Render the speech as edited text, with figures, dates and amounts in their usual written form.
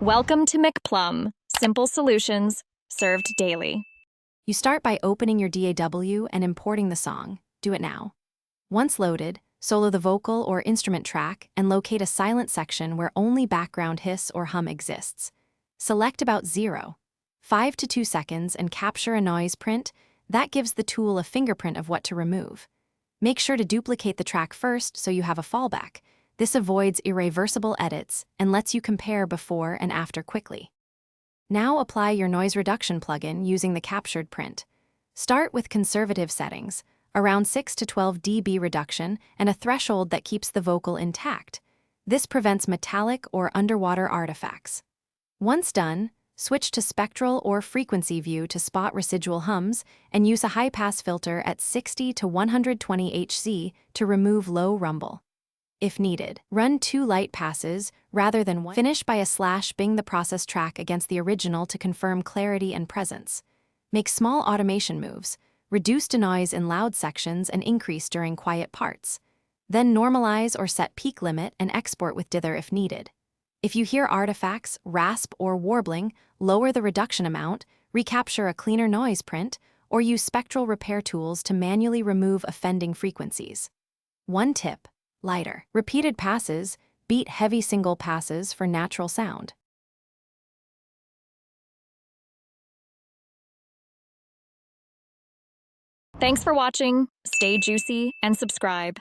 Welcome to McPlum, simple solutions served daily. You start by opening your DAW and importing the song. Do it now. Once loaded, solo the vocal or instrument track and locate a silent section where only background hiss or hum exists. Select about 5 to 2 seconds and capture a noise print. That gives the tool a fingerprint of what to remove. Make sure to duplicate the track first so you have a fallback. This avoids irreversible edits and lets you compare before and after quickly. Now apply your noise reduction plugin using the captured print. Start with conservative settings, around 6 to 12 dB reduction and a threshold that keeps the vocal intact. This prevents metallic or underwater artifacts. Once done, switch to spectral or frequency view to spot residual hums and use a high-pass filter at 60 to 120 Hz to remove low rumble. If needed, run 2 light passes rather than 1. Finish by a /bing the process track against the original to confirm clarity and presence. Make small automation moves, reduce denoise in loud sections and increase during quiet parts. Then normalize or set peak limit and export with dither if needed. If you hear artifacts, rasp, or warbling, lower the reduction amount, recapture a cleaner noise print, or use spectral repair tools to manually remove offending frequencies. One tip: lighter, repeated passes beat heavy single passes for natural sound. Thanks for watching. Stay juicy and subscribe.